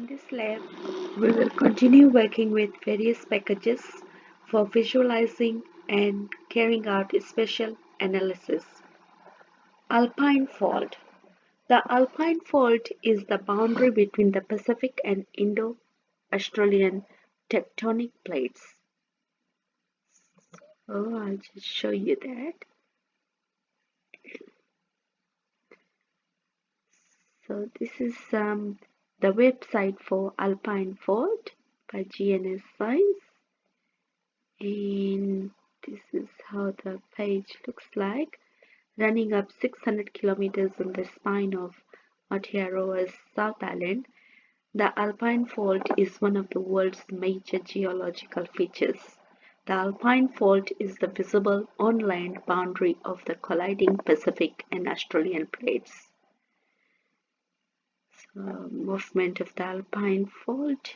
In this lab, we will continue working with various packages for visualizing and carrying out spatial analysis. Alpine Fault. The Alpine Fault is the boundary between the Pacific and Indo-Australian tectonic plates. So I'll just show you that. So this is the website for Alpine Fault by GNS Science, and this is how the page looks like. Running up 600 kilometers in the spine of Aotearoa's South Island, the Alpine Fault is one of the world's major geological features. The Alpine Fault is the visible on-land boundary of the colliding Pacific and Australian plates. Movement of the Alpine Fault.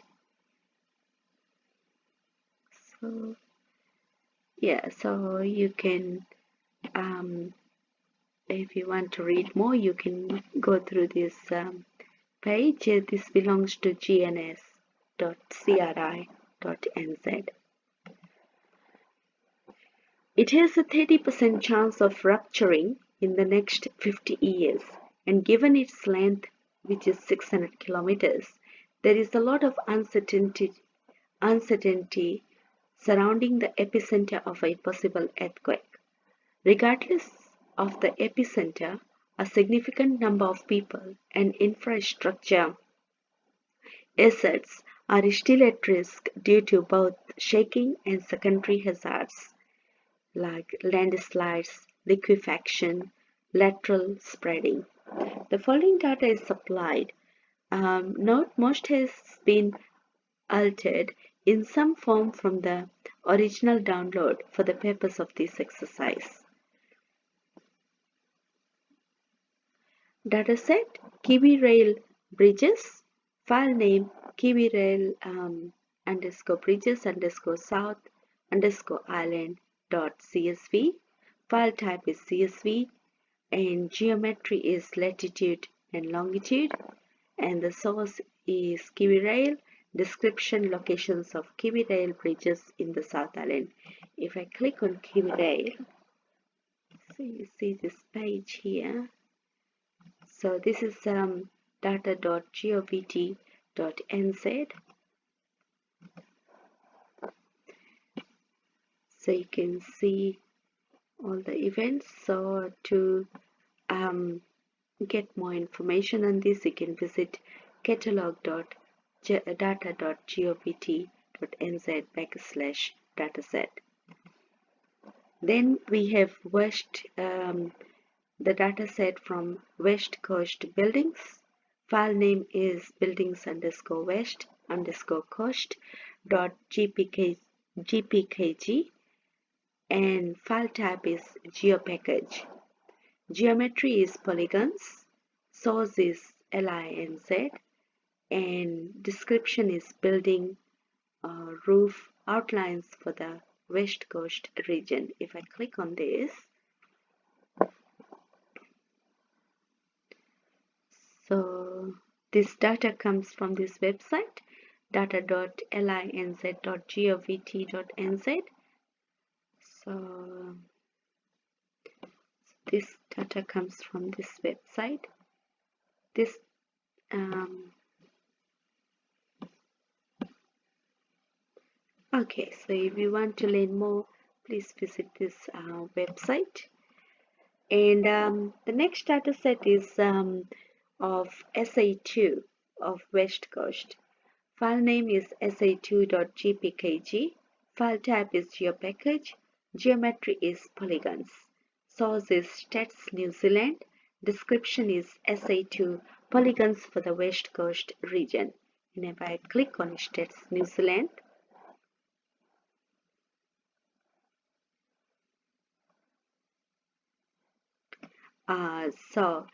So yeah, so you can if you want to read more, you can go through this page. This belongs to gns.cri.nz. It has a 30% chance of rupturing in the next 50 years, and given its length, which is 600 kilometers, there is a lot of uncertainty surrounding the epicenter of a possible earthquake. Regardless of the epicenter, a significant number of people and infrastructure assets are still at risk due to both shaking and secondary hazards like landslides, liquefaction, lateral spreading. The following data is supplied. Note most has been altered in some form from the original download for the purpose of this exercise. Dataset Kiwi Rail Bridges, file name Kiwi Rail _bridges _south _island.csv, file type is CSV, and geometry is latitude and longitude, and the source is Kiwi Rail. Description locations of Kiwi Rail bridges in the South Island. If I click on Kiwi Rail, so you see this page here. So this is data.govt.nz. So you can see all the events. So to get more information on this, you can visit catalog.data.govt.nz/dataset. Then we have the dataset from West Coast Buildings. File name is buildings_west_coast.gpkg, and file type is geopackage. Geometry is polygons, source is LINZ, and description is building roof outlines for the West Coast region. If I click on this, so this data comes from this website, data.linz.govt.nz. So this data comes from this website. This okay, so if you want to learn more, please visit this website. And the next data set is of SA2 of West Coast. File name is sa2.gpkg. File type is geopackage. Geometry is polygons. Source is Stats New Zealand. Description is SA2 polygons for the West Coast region. And if I click on Stats New Zealand, so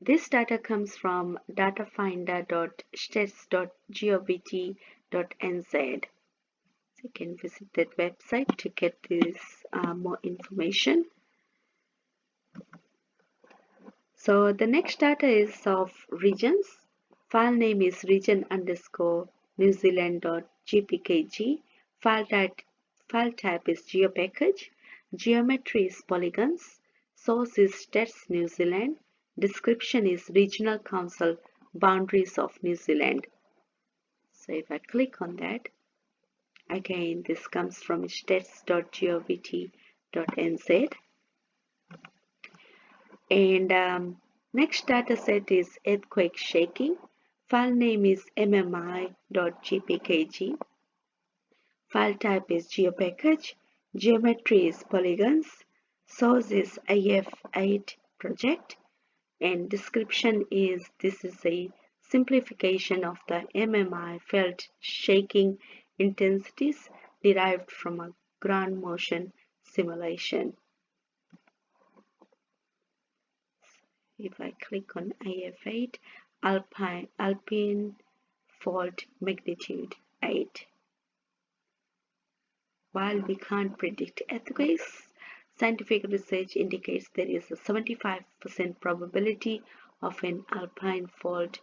this data comes from datafinder.stats.govt.nz. So you can visit that website to get this more information. So the next data is of regions. File name is region underscore New Zealand.gpkg. File type is geopackage. Geometry is polygons. Source is Stats New Zealand. Description is Regional Council Boundaries of New Zealand. So if I click on that, again this comes from stats.govt.nz. And next data set is earthquake shaking. File name is mmi.gpkg. File type is geopackage. Geometry is polygons. Source is AF8 project. And description is this is a simplification of the MMI felt shaking intensities derived from a ground motion simulation. If I click on AF8, Alpine Fault magnitude 8. While we can't predict earthquakes, scientific research indicates there is a 75% probability of an Alpine Fault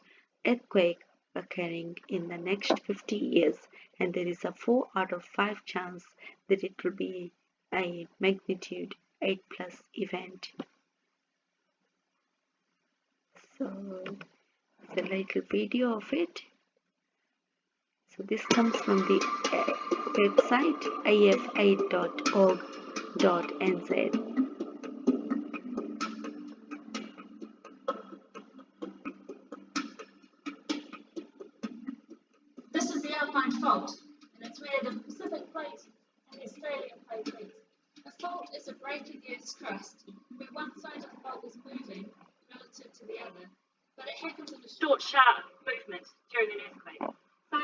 earthquake occurring in the next 50 years, and there is a 4 out of 5 chance that it will be a magnitude 8 plus event. So it's a little video of it. So this comes from the website af8.org.nz. This is the Alpine Fault, and it's where the Pacific Plate and the Australian Plate meet. A fault is a break in the Earth's crust, where one side of the fault is moving relative to the other, but it happens in a short, sharp movement during an earthquake. So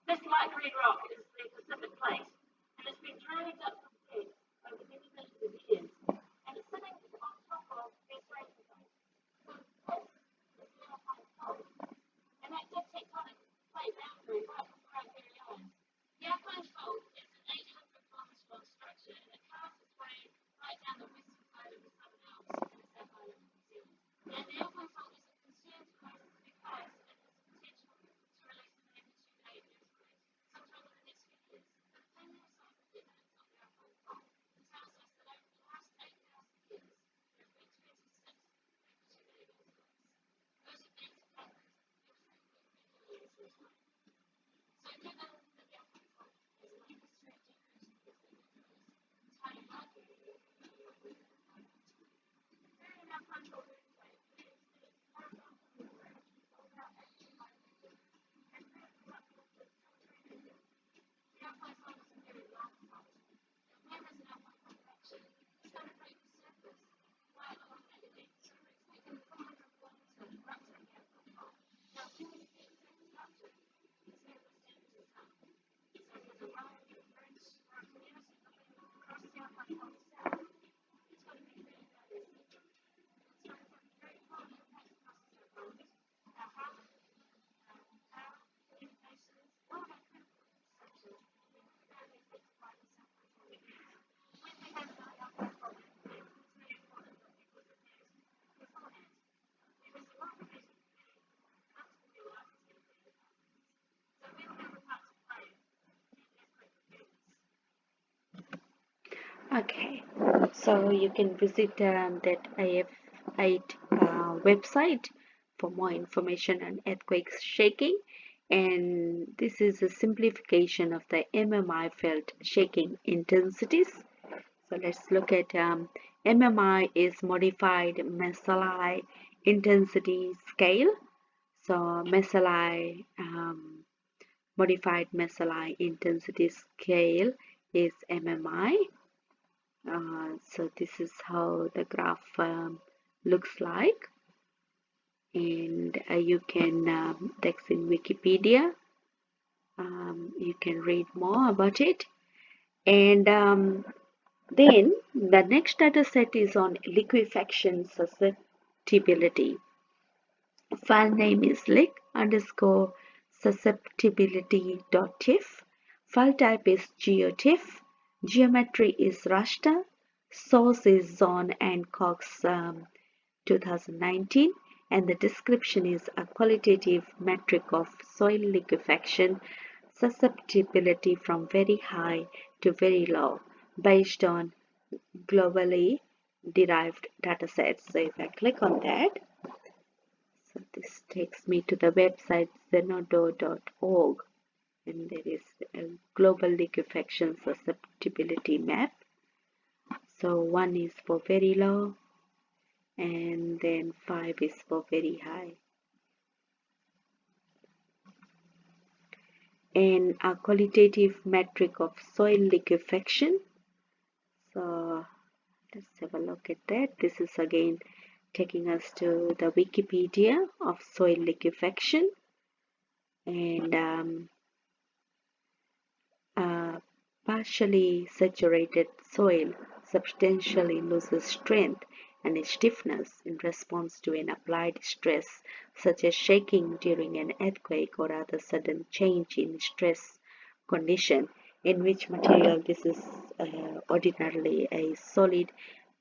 this light green rock is the Pacific Plate, and it's been dragged up from depth over many millions of years, and it's sitting on top of the Australian Plate. So this is the Alpine Fault, and that's a tectonic plate boundary right before our very eyes. The Alpine Fault is an 800-kilometre long structure, and it carves its way right down the western side of the Southern Alps in the South Island of New Zealand. And the Alpine Fault is a concern to us because it has the potential to release a magnitude 8 earthquake sometime in the next few years. The preliminary seismic evidence of the Alpine Fault tells us that over the last 8,000 years, there have been 26 magnitude 8 earthquakes. Those events have happened every year so far. So given that the Alpine Fault has a long history of decreasing earthquake activity, it's highly likely that it will be a weaker Alpine Fault. During an Alpine Fault earthquake, there is the horizontal movement of about 85 meters, and that is up to 3 meters. The Alpine Fault is a very long fault, and when there's an Alpine Fault eruption, it's going to break the surface right along that length. So we're expecting a 400-kilometre eruption of the Alpine Fault. Now, when we get to that eruption, the surface temperatures up. So there's a road, a bridge, or a community building across the Alpine Fault itself. It's going to be really, very essential. It's going to have very high impact across the road, our health, power, communications, all of our critical infrastructure will be very affected by this Alpine Fault event. When we have an Alpine Fault event, it's very important that people prepare beforehand. There is a lot of reason for preparing up to realise it's going to be an event. So we all have a part to play in earthquake preparedness. Okay, so you can visit that AF8 website for more information on earthquakes shaking, and this is a simplification of the MMI felt shaking intensities. So let's look at MMI is modified Maselli intensity scale. So Maselli modified Maselli intensity scale is MMI. So this is how the graph looks like, and you can text in Wikipedia. You can read more about it, and then the next data set is on liquefaction susceptibility. File name is lick_susceptibility.tif. File type is geotiff. Geometry is raster. Source is Zon and Cox 2019. and the description is a qualitative metric of soil liquefaction susceptibility from very high to very low based on globally derived datasets. So if I click on that, so this takes me to the website zenodo.org, and there is a global liquefaction susceptibility map. So 1 is for very low, and then 5 is for very high. And a qualitative metric of soil liquefaction. So let's have a look at that. This is again taking us to the Wikipedia of soil liquefaction. And partially saturated soil substantially loses strength and stiffness in response to an applied stress, such as shaking during an earthquake or other sudden change in stress condition, in which material this is ordinarily a solid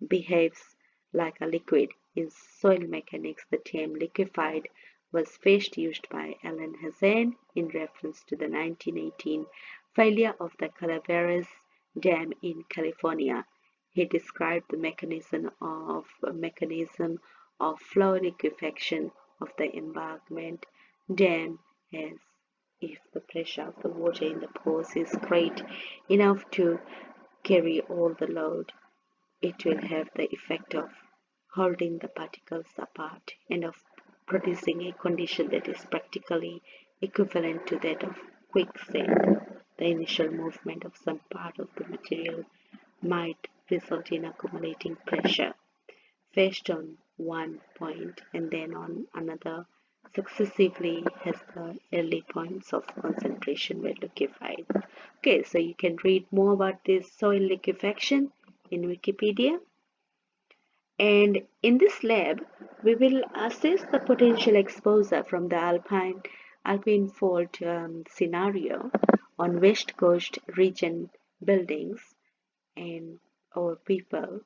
behaves like a liquid. In soil mechanics, the term liquefied was first used by Alan Hazen in reference to the 1918 failure of the Calaveras Dam in California. He described the mechanism of flow liquefaction of the embankment dam as if the pressure of the water in the pores is great enough to carry all the load, it will have the effect of holding the particles apart and of producing a condition that is practically equivalent to that of quicksand. The initial movement of some part of the material might result in accumulating pressure, first on one point and then on another successively as the early points of concentration were liquefied. Okay, so you can read more about this soil liquefaction in Wikipedia. And in this lab, we will assess the potential exposure from the Alpine Fault scenario on West Coast region buildings and or people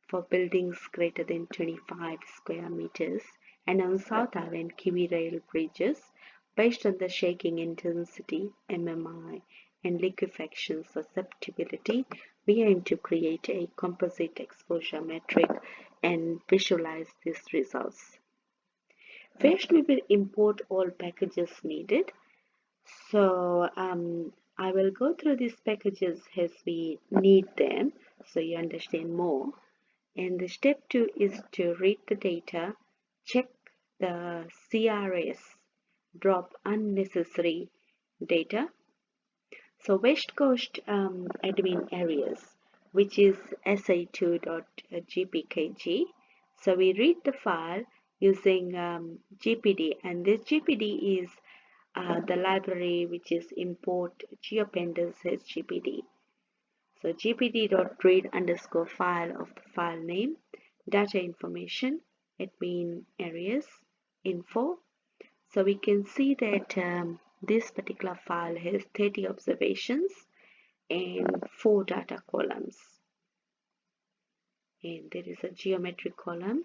for buildings greater than 25 square meters and on South Island Kiwi Rail bridges based on the shaking intensity, MMI, and liquefaction susceptibility. We aim to create a composite exposure metric and visualize these results. First, we will import all packages needed. So I will go through these packages as we need them so you understand more. And the step 2 is to read the data, check the CRS, drop unnecessary data. So West Coast admin areas, which is sa2.gpkg. So we read the file using GPD, and this GPD is the library which is import geopandas as GPD. So gpd.read underscore file of the file name, data information, admin areas, info. So we can see that this particular file has 30 observations and 4 data columns. And there is a geometric column,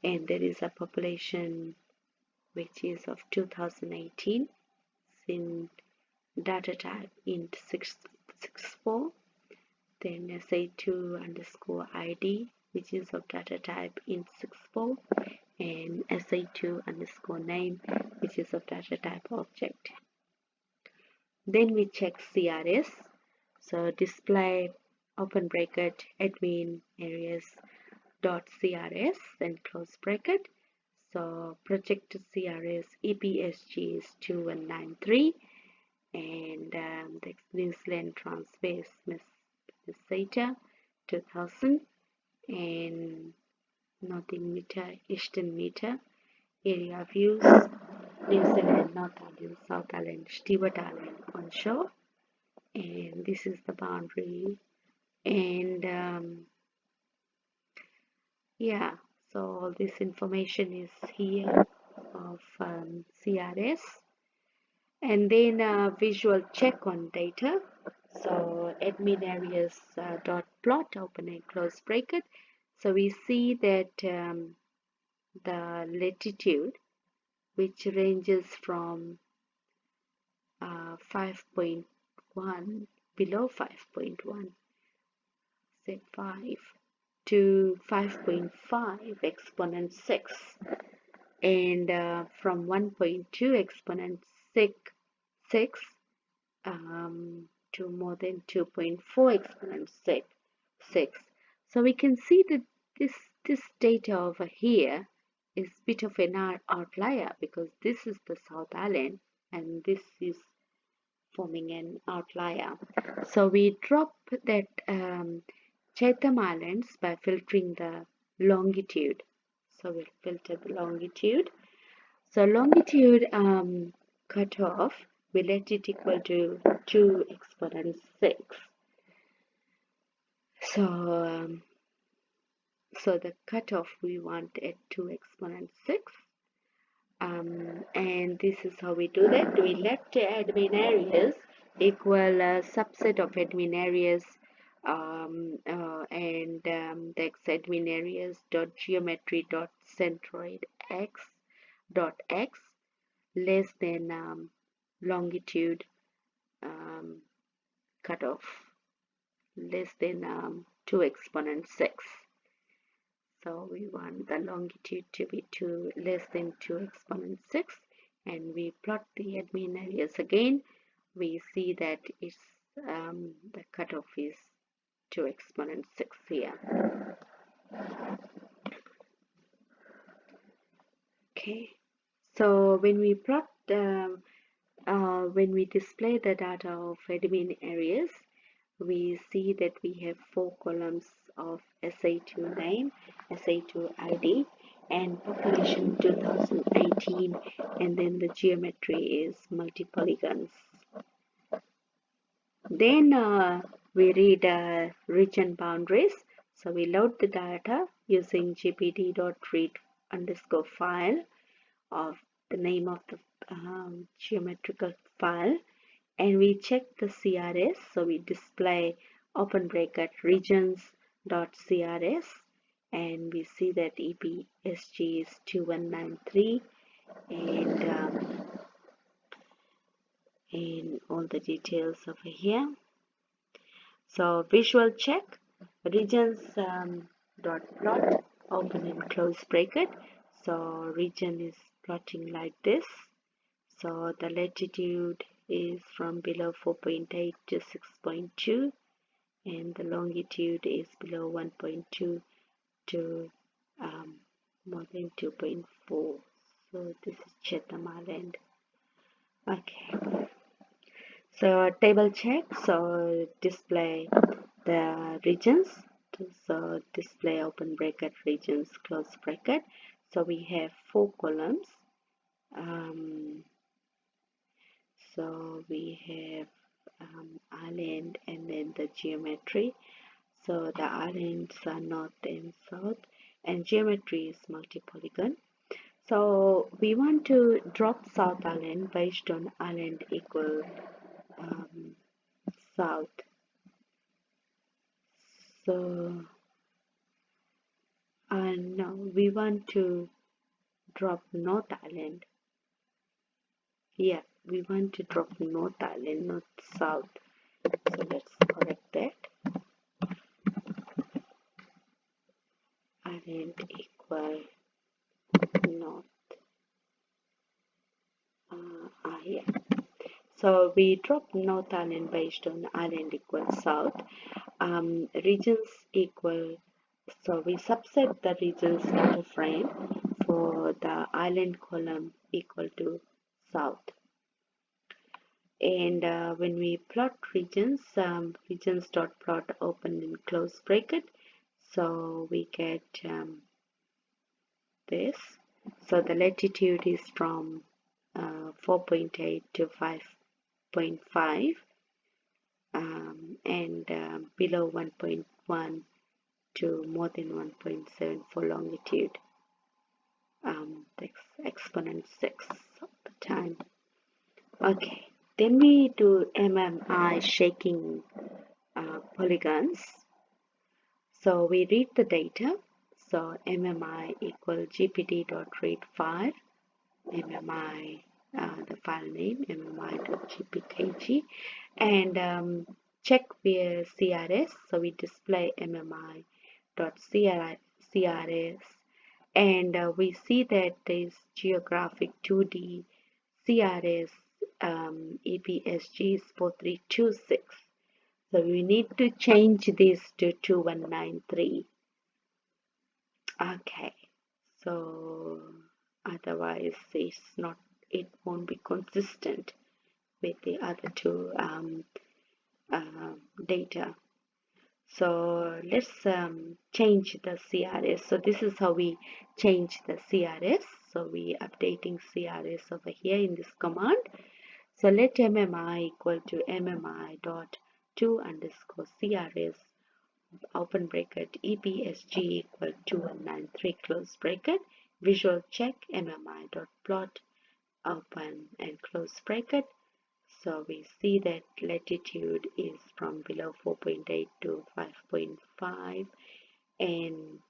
and there is a population which is of 2018 in data type int 664. Then SA2 underscore ID, which is of data type int64, and SA2 underscore name, which is of data type object. Then we check CRS. So display open bracket admin areas dot CRS and close bracket. So project CRS EPSG is 2193, and the Queensland Transverse Meseta 2000, and Northern Meter, Eastern Meter, area views, New Zealand, North Island, South Island, Stewart Island onshore, and this is the boundary. And yeah, so all this information is here of CRS. And then visual check on data. So admin areas dot plot open and close bracket. So we see that the latitude, which ranges from 5.1, below 5.1, say 5, to 5.5 exponent 6, and from 1.2 exponent 6 to more than 2.4 exponent 6. So we can see that this data over here is a bit of an outlier, because this is the South Island and this is forming an outlier. So we drop that Chatham Islands by filtering the longitude. So we'll filter the longitude. So longitude cutoff, we let it equal to 2 exponent 6. So so the cutoff we want at 2 exponent 6. And this is how we do that. We let the admin areas equal a subset of admin areas, and the admin areas dot geometry dot centroid x less than longitude cutoff less than 2 exponent 6. So we want the longitude to be less than 2 exponent 6, and we plot the admin areas again. We see that it's the cutoff is 2 exponent 6 here. Okay, so when we plot when we display the data of admin areas, we see that we have 4 columns of SA2 name, SA2 ID, and population 2018, and then the geometry is multi-polygons. Then we read region boundaries. So we load the data using gpd.read underscore file of the name of the geometrical file, and we check the CRS. So we display open bracket regions.crs, and we see that EPSG is 2193, and all the details over here. So visual check, regions dot plot, open and close bracket. So region is plotting like this. So the latitude is from below 4.8 to 6.2, and the longitude is below 1.2 to more than 2.4. So this is Chatham Island. Okay. So table check, so display the regions. So display open bracket regions close bracket. So we have 4 columns. So we have island and then the geometry. So the islands are north and south, and geometry is multi-polygon. So we want to drop South Island based on island equal south. So no, we want to drop North Island. Yeah, we want to drop North Island, not south. So let's correct that. Island equal north. Yeah. So we drop North Island based on island equal south. Regions equal. So we subset the regions data frame for the island column equal to south. And when we plot regions, regions dot plot open and close bracket, so we get this. So the latitude is from 4.8 to 5.5, and below 1.1 to more than 1.7 for longitude. The exponent 6 of the time. Okay, then we do MMI shaking polygons. So we read the data. So MMI equal GPT dot read file, MMI, the file name MMI.gpkg, and check where CRS. So we display MMI.CRS, and we see that there is geographic 2D CRS EPSG is 4326. So we need to change this to 2193. Okay, so otherwise it won't be consistent with the other two data. So let's change the CRS. So this is how we change the CRS. So we updating CRS over here in this command. So let MMI equal to MMI dot 2 underscore CRS open bracket EPSG equal to 2193 close bracket. Visual check MMI dot plot open and close bracket. So we see that latitude is from below 4.8 to 5.5 and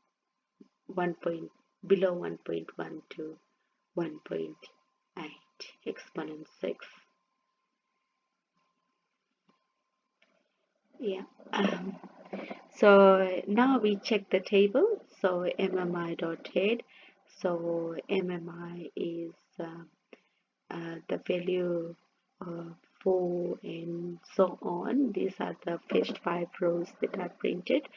below 1.1 to 1.8 exponent 6. Yeah. So now we check the table. So MMI dot head. So MMI is the value of 4 and so on. These are the first 5 rows that are printed,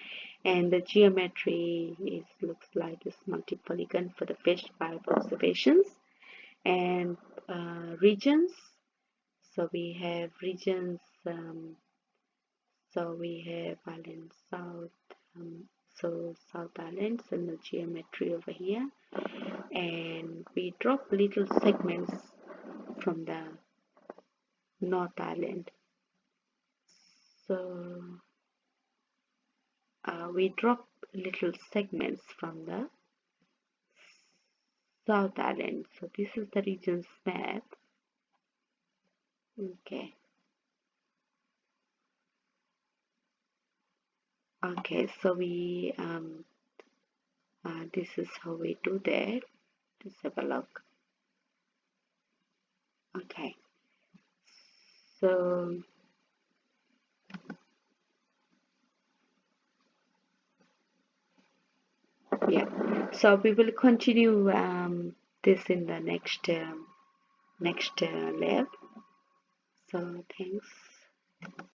and the geometry looks like this multi-polygon for the first 5 observations. And regions. So we have regions. So we have Island South. So South Islands and the geometry over here, and we drop little segments from the North Island. So we drop little segments from the South Island. So this is the region's map. Okay. Okay, so we this is how we do that. Let's have a look. Okay. So yeah, so we will continue this in the next lab. So thanks.